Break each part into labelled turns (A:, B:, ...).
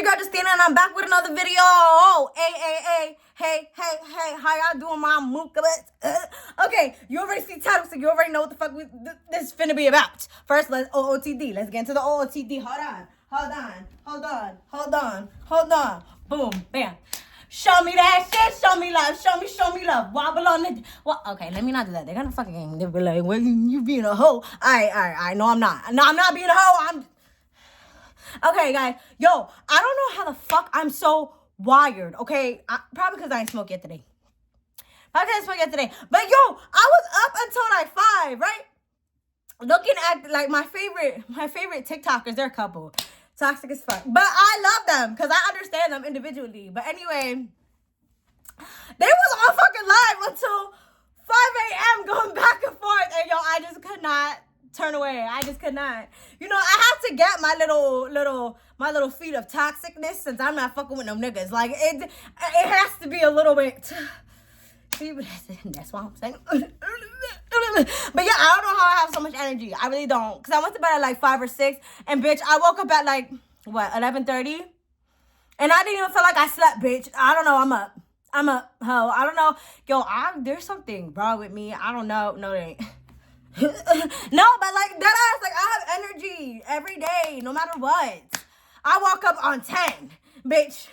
A: your girl Justina, and I'm back with another video. Oh, hey, how y'all doing, my mookabits? Okay, you already see the title, so you already know what the fuck this is finna be about. First, let's OOTD. Let's get into the OOTD. Hold on. Boom, bam. Show me that shit. Show me love. Show me love. Wobble on the. Well, okay, let me not do that. They're gonna fucking. They'll be like, well, you being a hoe. All right. No, I'm not. No, I'm not being a hoe. Okay, guys. Yo, I don't know how the fuck I'm so wired. Okay, probably because I didn't smoke yet today. But yo, I was up until like 5, right? Looking at like my favorite TikTokers. They're a couple. Toxic as fuck. But I love them because I understand them individually. But anyway, they was on fucking live until 5 a.m. going back and forth. And yo, I just could not turn away. I just could not. You know, I have to get my little feet of toxicness since I'm not fucking with them niggas. Like, it has to be a little bit. See, that's what I'm saying. But yeah, I don't know how I have so much energy. I really don't. Because I went to bed at like 5 or 6. And bitch, I woke up at like, 11:30? And I didn't even feel like I slept, bitch. I don't know. I'm up. Ho. I don't know. Yo, there's something wrong with me. I don't know. No, there ain't. No, but like that ass, like I have energy every day, no matter what. I woke up on 10, bitch.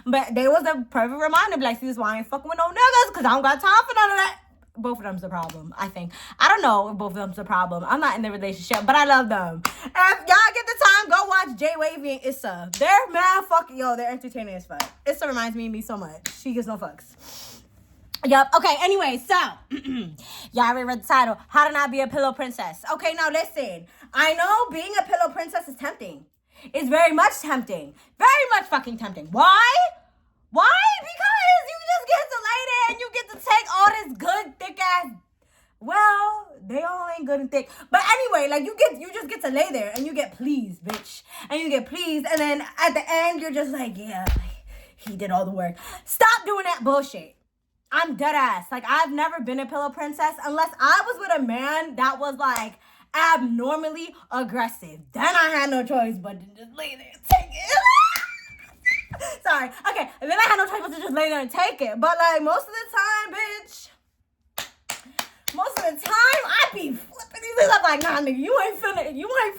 A: But they was a perfect reminder, like, see, this is why I ain't fucking with no niggas, because I don't got time for none of that. Both of them's the problem, I think. I don't know if both of them's the problem. I'm not in the relationship, but I love them. And if y'all get the time, go watch Jay Wavy and Issa. They're mad fucking, yo, they're entertaining as fuck. Issa reminds me of me so much. She gives no fucks. Yup. Okay, anyway, so y'all already read the title, How to Not Be a Pillow Princess. Okay, now listen. I know being a pillow princess is tempting. It's very much tempting. Very much fucking tempting. Why? Because you just get to lay there and you get to take all this good thick ass. Well, they all ain't good and thick. But anyway, like you just get to lay there and you get pleased, bitch. And you get pleased, and then at the end you're just like, yeah, he did all the work. Stop doing that bullshit. I'm dead ass. Like, I've never been a pillow princess unless I was with a man that was like abnormally aggressive. Then I had no choice but to just lay there and take it. Sorry. Okay. And then I had no choice but to just lay there and take it. But like most of the time, bitch. Most of the time, I be flipping these things up like, nah, nigga, you ain't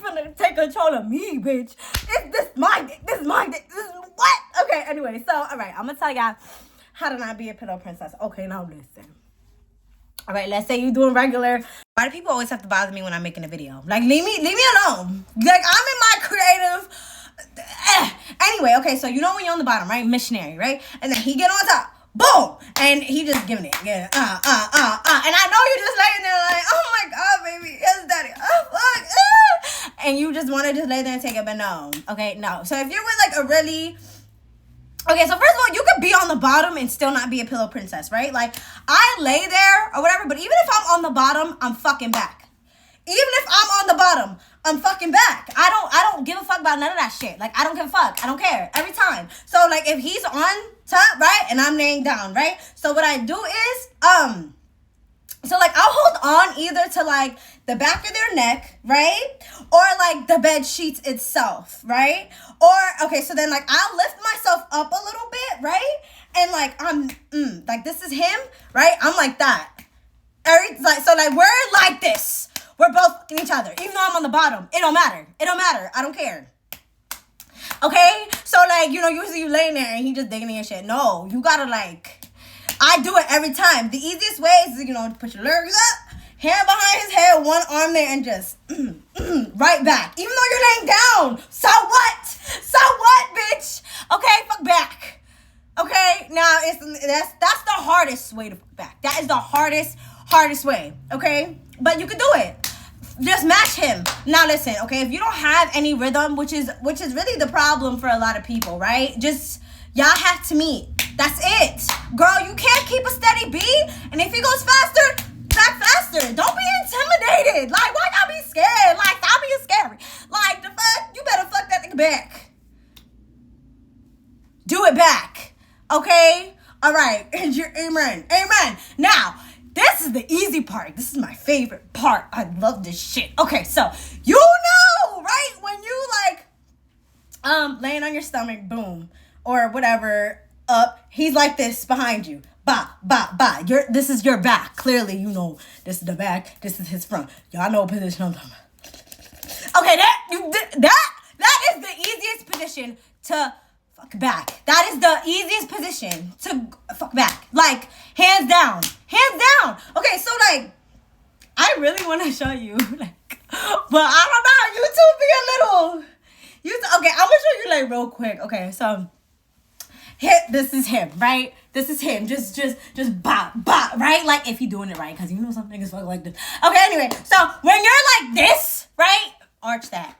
A: finna take control of me, bitch. This is my dick. This is what? Okay. Anyway, so all right, I'm gonna tell y'all how to not be a pillow princess. Okay, now listen. All right, let's say you're doing regular. Why do people always have to bother me when I'm making a video? Like, leave me alone. Like, I'm in my creative. Anyway, okay, so you know when you're on the bottom, right? Missionary, right? And then he get on top. Boom! And he just giving it. Yeah, And I know you're just laying there like, oh my God, baby. Yes, daddy. Oh, fuck. And you just want to just lay there and take it, but no. Okay, no. So if you're with like a really... Okay, so first of all, you could be on the bottom and still not be a pillow princess, right? Like, I lay there or whatever, but even if I'm on the bottom, I'm fucking back. Even if I'm on the bottom, I'm fucking back. I don't give a fuck about none of that shit. Like, I don't give a fuck. I don't care. Every time. So, like, if he's on top, right, and I'm laying down, right? So, what I do is, so, like, I'll hold on either to, like, the back of their neck, right? Or, like, the bed sheets itself, right? Or, okay, so then, like, I'll lift myself up a little bit, right? And, like, I'm, like, this is him, right? I'm like that. So, like, we're like this. We're both fucking each other. Even though I'm on the bottom. It don't matter. I don't care. Okay? So, like, you know, usually you laying there and he just digging in your shit. No, you gotta, like... I do it every time. The easiest way is, you know, put your legs up, hand behind his head, one arm there, and just right back. Even though you're laying down. So what, bitch? Okay, fuck back. Okay, now that's the hardest way to fuck back. That is the hardest way. Okay, but you can do it. Just match him. Now listen, okay, if you don't have any rhythm, which is really the problem for a lot of people, right? Just y'all have to meet. That's it. Girl, you can't keep a steady beat. And if he goes faster, back faster. Don't be intimidated. Like, why not be scared? Like, stop being scary. Like, the fuck? You better fuck that nigga back. Do it back. Okay? All right. Amen. Now, this is the easy part. This is my favorite part. I love this shit. Okay, so, you know, right? When you, like, laying on your stomach, boom, or whatever, up. He's like this behind you. Ba, ba, ba. This is your back. Clearly, you know this is the back. This is his front. Y'all know what position I'm talking about. Okay, that is the easiest position to fuck back. That is the easiest position to fuck back. Like, hands down. Hands down. Okay, so, like, I really want to show you, like, but I don't know. YouTube be a little... Okay, I'm gonna show you, like, real quick. Okay, so... This is him, right? This is him. Just bop, bop, right? Like, if he doing it right, because you know some niggas fuck like this. Okay, anyway, so when you're like this, right? Arch that,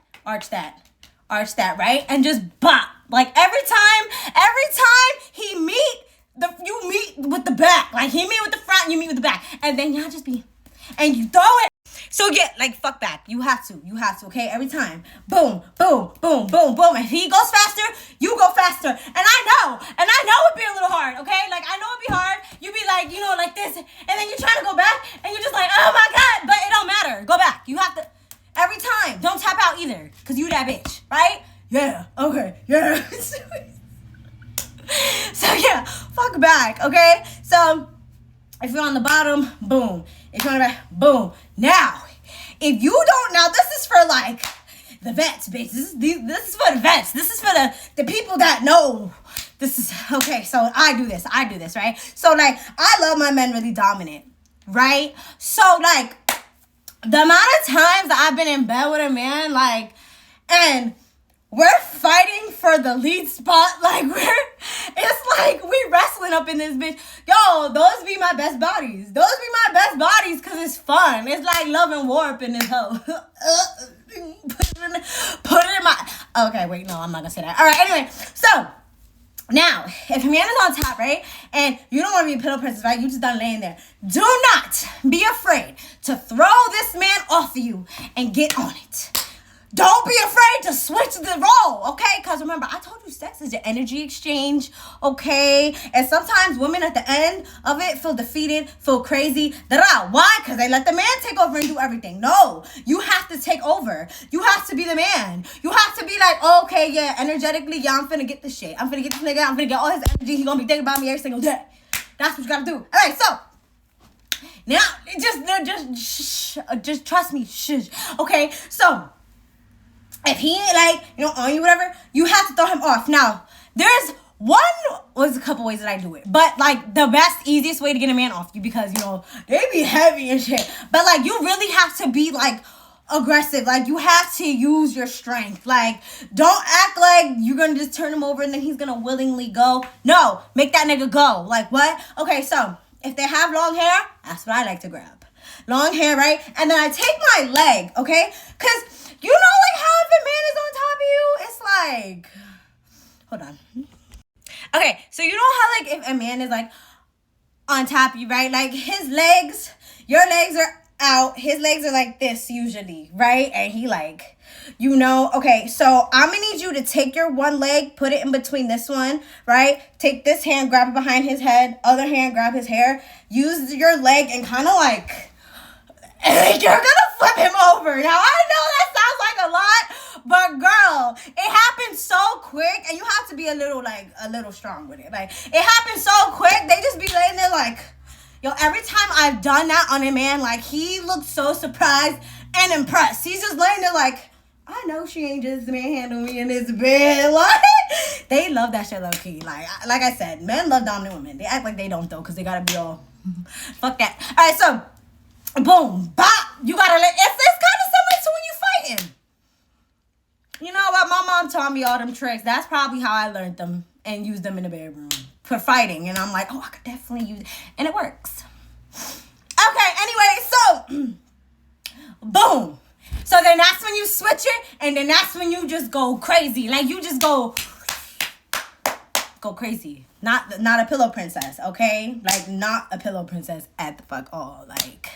A: right? And just bop. Like, every time he you meet with the back. Like, he meet with the front, you meet with the back. And then y'all just be, and you throw it. So yeah, like, fuck back. You have to, okay? Every time. Boom, boom, boom, boom, boom. If he goes faster, you go faster. And I know it'd be a little hard, okay? Like, I know it'd be hard. You be like, you know, like this, and then you're trying to go back, and you're just like, oh my God, but it don't matter. Go back. You have to, every time. Don't tap out either, because you that bitch, right? Yeah, okay, yeah. So yeah, fuck back, okay? So, if you're on the bottom, boom. If you're on the back, boom. Now, if you don't, now this is for like the vets, bitch. This is for the vets. This is for the people that know. This is, okay, so I do this, right? So, like, I love my men really dominant, right? So, like, the amount of times that I've been in bed with a man, like, and we're fighting for the lead spot. Like, it's like we wrestling up in this bitch. Yo, those be my best bodies. Because it's fun. It's like Love and War up in this hoe. Put it in my... Okay, wait, no, I'm not gonna say that. All right, anyway, so... Now, if a man is on top, right, and you don't want to be a pillow princess, right, you just done laying there, do not be afraid to throw this man off of you and get on it. Don't be afraid to switch the role, okay? Because remember, I told you sex is an energy exchange, okay? And sometimes women at the end of it feel defeated, feel crazy. Why? Because they let the man take over and do everything. No, you have to take over. You have to be the man. You have to be like, oh, okay, yeah, energetically, yeah, I'm finna get this shit. I'm finna get this nigga. I'm finna get all his energy. He gonna be thinking about me every single day. That's what you gotta do. All right, so... Now, just trust me. Shh. Okay, so... If he ain't like, you know, on you, whatever, you have to throw him off. Now, there's a couple ways that I do it. But, like, the best, easiest way to get a man off you, because, you know, they be heavy and shit. But, like, you really have to be, like, aggressive. Like, you have to use your strength. Like, don't act like you're gonna just turn him over and then he's gonna willingly go. No, make that nigga go. Like, what? Okay, so, if they have long hair, that's what I like to grab. Long hair, right? And then I take my leg, okay? Because... You know, like, how if a man is on top of you, it's like... Hold on. Okay, so you know how, like, if a man is, like, on top of you, right? Like, his legs, your legs are out. His legs are like this, usually, right? And he, like, you know... Okay, so I'm going to need you to take your one leg, put it in between this one, right? Take this hand, grab it behind his head. Other hand, grab his hair. Use your leg and kind of, like... And you're gonna flip him over. Now, I know that sounds like a lot, but girl, it happens so quick, and you have to be a little strong with it. Like, it happens so quick, they just be laying there like, yo, every time I've done that on a man, like, he looks so surprised and impressed. He's just laying there like, I know she ain't just manhandling me in this bed. Like, they love that shit low key. Like I said, men love dominant women. They act like they don't, though, because they gotta be all, fuck that. All right, so, boom, bop. You gotta let, it's kind of similar to when you fighting. You know what? My mom taught me all them tricks. That's probably how I learned them and used them in the bedroom for fighting. And I'm like, oh, I could definitely use it. And it works. Okay, anyway, so, boom. So then that's when you switch it, and then that's when you just go crazy. Like, you just go crazy. Not a pillow princess, okay? Like, not a pillow princess at the fuck all. Like...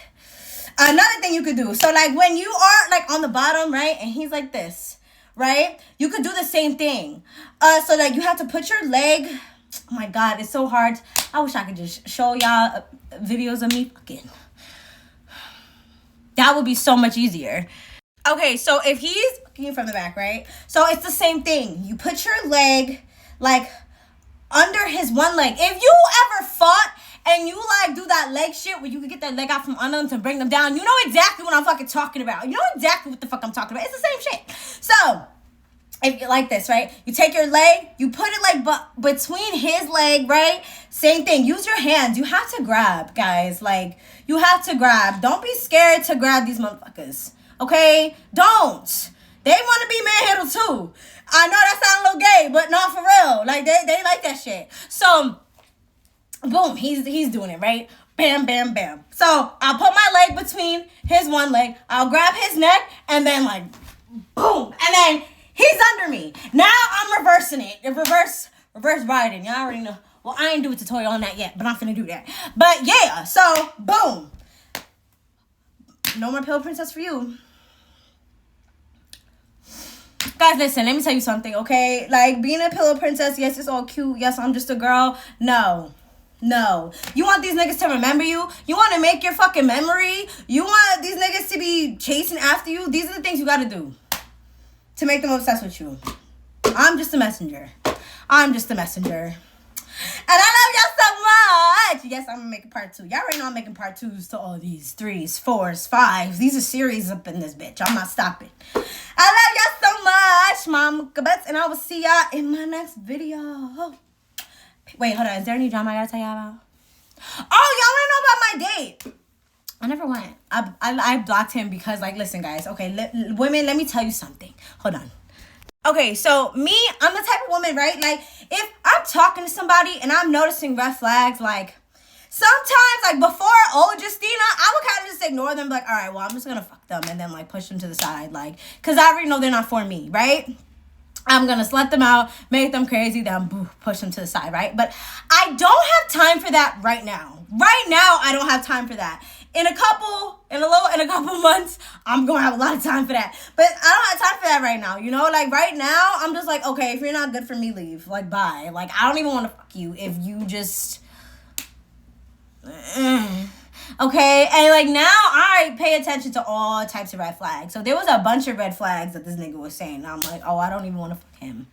A: Another thing you could do, so like when you are like on the bottom, right, and he's like this, right, you could do the same thing. So like you have to put your leg, oh my God, it's so hard. I wish I could just show y'all videos of me fucking. That would be so much easier. Okay, so if he's fucking you from the back, right? So it's the same thing. You put your leg, like, under his one leg. If you ever fought and you, like, do that leg shit where you can get that leg out from under them to bring them down, you know exactly what I'm fucking talking about. You know exactly what the fuck I'm talking about. It's the same shit. So, if you like this, right? You take your leg, you put it, like, between his leg, right? Same thing. Use your hands. You have to grab, guys. Like, you have to grab. Don't be scared to grab these motherfuckers. Okay? Don't. They want to be manhandled, too. I know that sounds a little gay, but not for real. Like, they like that shit. So, boom, he's doing it, right? Bam, bam, bam. So, I'll put my leg between his one leg. I'll grab his neck, and then, like, boom. And then he's under me. Now I'm reversing it. Reverse riding. Y'all already know. Well, I ain't do a tutorial on that yet, but I'm finna do that. But, yeah. So, boom. No more Pillow Princess for you. Guys, listen, let me tell you something, okay? Like, being a Pillow Princess, yes, it's all cute. Yes, I'm just a girl. No. You want these niggas to remember you? You want to make your fucking memory? You want these niggas to be chasing after you? These are the things you gotta do to make them obsessed with you. I'm just a messenger. And I love y'all so much. Yes, I'm gonna make a part 2. Y'all already know I'm making part 2s to all these 3s, 4s, 5s. These are series up in this bitch. I'm not stopping. I love y'all so much, mama butts, and I will see y'all in my next video. Wait, hold on. Is there any drama I gotta tell y'all about? Oh, y'all wanna know about my date? I never went. I blocked him because, like, listen, guys. Okay, women, let me tell you something. Hold on. Okay, so me, I'm the type of woman, right? Like, if I'm talking to somebody and I'm noticing red flags, like, sometimes, like, before old Justina, I would kind of just ignore them, like, all right, well, I'm just gonna fuck them, and then, like, push them to the side, like, because I already know they're not for me, right? I'm gonna slut them out, make them crazy, then boo, push them to the side, right? But I don't have time for that right now. Right now, I don't have time for that. In a couple months, I'm gonna have a lot of time for that. But I don't have time for that right now, you know? Like, right now, I'm just like, okay, if you're not good for me, leave. Like, bye. Like, I don't even want to fuck you if you just... Okay? And, like, now, I pay attention to all types of red flags. So, there was a bunch of red flags that this nigga was saying. And I'm like, oh, I don't even want to fuck him.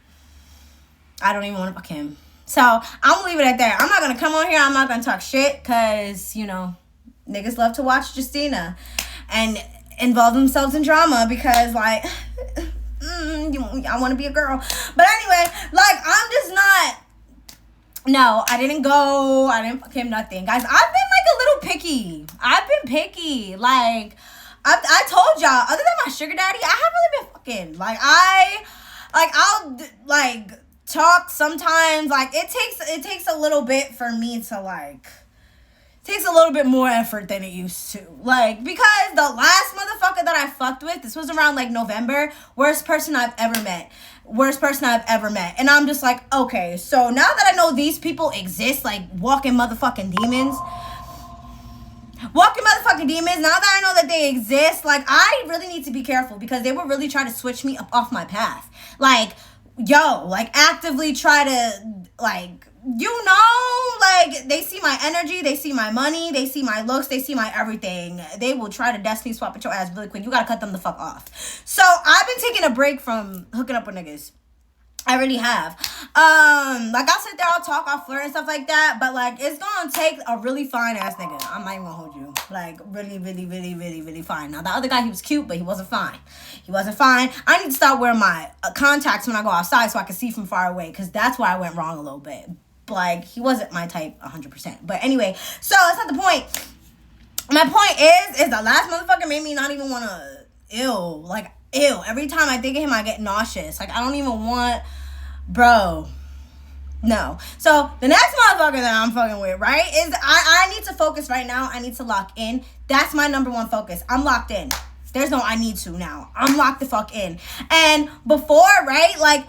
A: So, I'm gonna leave it at that. I'm not gonna come on here. I'm not gonna talk shit. Because, you know... Niggas love to watch Justina and involve themselves in drama because, like, I want to be a girl. But anyway, like, I'm just not. No, I didn't go. I didn't fuck him, nothing. Guys, I've been, like, a little picky. Like, I told y'all, other than my sugar daddy, I haven't really been fucking. Like, I'll, like, talk sometimes. Like, it takes a little bit for me to, like... Takes a little bit more effort than it used to. Like, because the last motherfucker that I fucked with, this was around, like, November, worst person I've ever met. And I'm just like, okay, so now that I know these people exist, like, walking motherfucking demons, now that I know that they exist, like, I really need to be careful because they will really try to switch me up off my path. Like, yo, like, actively try to, like... You know, like, they see my energy, they see my money, they see my looks, they see my everything. They will try to destiny swap at your ass really quick. You gotta cut them the fuck off. So, I've been taking a break from hooking up with niggas. I really have. Like, I'll sit there, I'll talk, I'll flirt and stuff like that, but, like, it's gonna take a really fine-ass nigga. I'm not even gonna hold you. Like, really, really, really, really, really fine. Now, the other guy, he was cute, but he wasn't fine. I need to start wearing my contacts when I go outside so I can see from far away, because that's where I went wrong a little bit. Like, he wasn't my type 100%. But anyway, so that's not the point. My point is the last motherfucker made me not even want to, ew. Every time I think of him, I get nauseous. Like, I don't even want, bro. No. So, the next motherfucker that I'm fucking with, right, is I need to focus right now. I need to lock in. That's my number one focus. I'm locked in. There's no I need to now. I'm locked the fuck in. And before, right, like,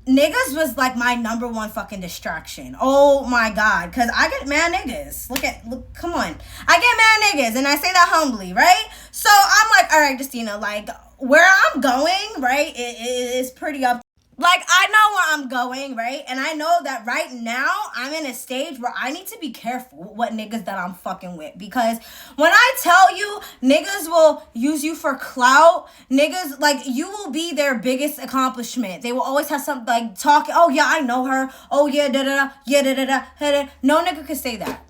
A: niggas was, like, my number one fucking distraction. Oh, my God. Because I get mad niggas. Look, come on. I get mad niggas, and I say that humbly, right? So, I'm like, all right, Justina, like, where I'm going, right, it is pretty up. Like, I know where I'm going, right? And I know that right now I'm in a stage where I need to be careful with what niggas that I'm fucking with. Because when I tell you, niggas will use you for clout. Niggas, like, you will be their biggest accomplishment. They will always have something like talking, oh yeah, I know her. Oh yeah, da-da-da, yeah, da-da-da, da-da. No nigga could say that.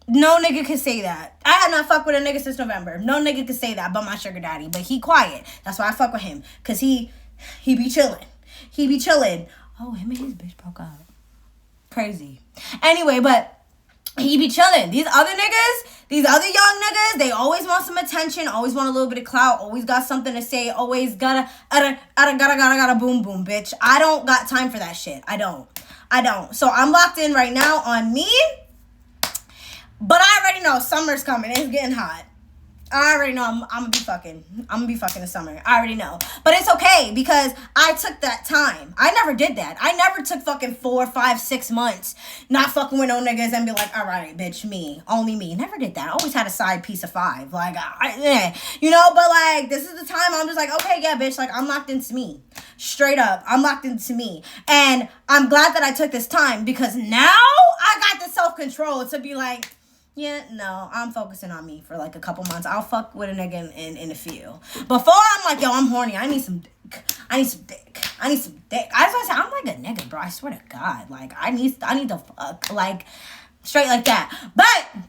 A: No nigga could say that. I have not fucked with a nigga since November. No nigga could say that but my sugar daddy. But he quiet. That's why I fuck with him. Because he be chilling. He be chilling. Oh, him and his bitch broke up. Crazy. Anyway, but he be chilling. These other young niggas, they always want some attention, always want a little bit of clout, always got something to say, always gotta boom boom, bitch. I don't got time for that shit. I don't. So I'm locked in right now on me. But I already know summer's coming. It's getting hot. I already know I'm gonna be fucking. I'm gonna be fucking in summer. I already know. But it's okay because I took that time. I never did that. I never took fucking 4, 5, 6 months not fucking with no niggas and be like, all right, bitch, me. Only me. Never did that. I always had a side piece of 5. Like, you know, but like, this is the time I'm just like, okay, yeah, bitch, like, I'm locked into me. Straight up. I'm locked into me. And I'm glad that I took this time because now I got the self-control to be like, yeah, no, I'm focusing on me for like a couple months. I'll fuck with a nigga in a few. Before, I'm like, yo, I'm horny. I need some dick. I just want to say, I'm like a nigga, bro. I swear to God. Like, I need to fuck. Like, straight like that. But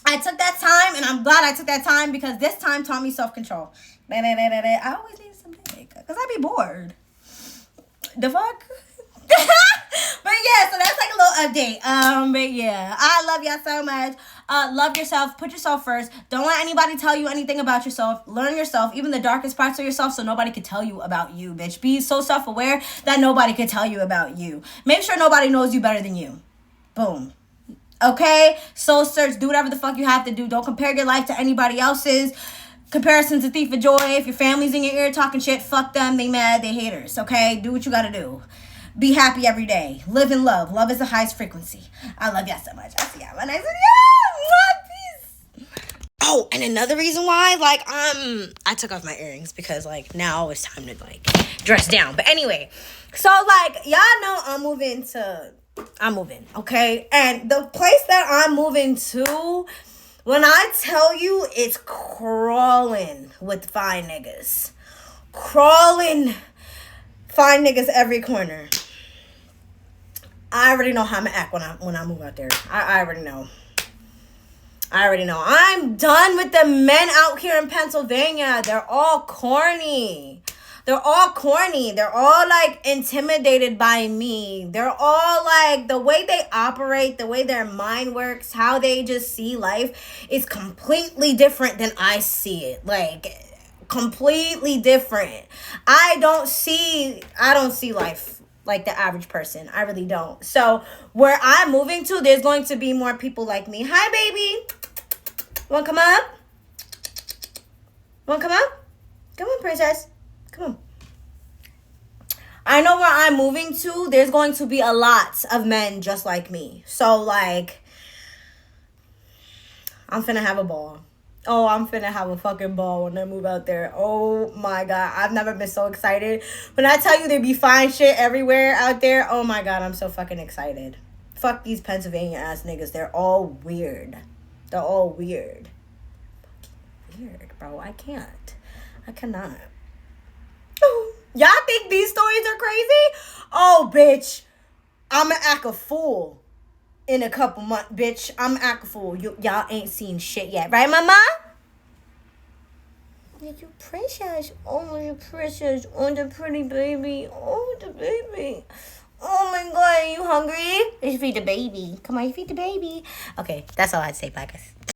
A: I took that time, and I'm glad I took that time because this time taught me self-control. I always need some dick because I be bored. The fuck? But yeah, so that's like a little update. But yeah, I love y'all so much. Love yourself. Put yourself first. Don't let anybody tell you anything about yourself. Learn yourself, even the darkest parts of yourself, so nobody could tell you about you, bitch. Be so self-aware that nobody could tell you about you. Make sure nobody knows you better than you. Boom. Okay? Soul search. Do whatever the fuck you have to do. Don't compare your life to anybody else's. Comparison's a thief of joy. If your family's in your ear talking shit, fuck them. They mad. They haters. Okay? Do what you gotta do. Be happy every day. Live in love. Love is the highest frequency. I love y'all so much. I'll see y'all next video. Peace. Oh, and another reason why, like, I took off my earrings because, like, now it's time to, like, dress down. But anyway, so, like, y'all know I'm moving, okay? And the place that I'm moving to, when I tell you, it's crawling with fine niggas. Crawling fine niggas every corner. I already know how I'm gonna act when I move out there. I already know. I'm done with the men out here in Pennsylvania. They're all corny. They're all like intimidated by me. They're all like, the way they operate, the way their mind works, how they just see life is completely different than I see it. Like, completely different. I don't see life like the average person. I really don't. So where I'm moving to, there's going to be more people like me. Hi, baby. Wanna come up? Come on, princess. Come on. I know where I'm moving to, there's going to be a lot of men just like me. So, like, I'm finna have a ball. Oh, I'm finna have a fucking ball when I move out there. Oh my God. I've never been so excited. When I tell you there be fine shit everywhere out there, oh my God, I'm so fucking excited. Fuck these Pennsylvania ass niggas. They're all weird. Weird, bro. I cannot. Y'all think these stories are crazy? Oh, bitch. I'ma act a fool. In a couple months, bitch. I'm act a fool. Y'all ain't seen shit yet. Right, mama? Yeah, you precious. Oh, you precious. Oh, the pretty baby. Oh, the baby. Oh, my God. Are you hungry? Let's feed the baby. Come on, feed the baby. Okay, that's all I had to say. Bye, guys.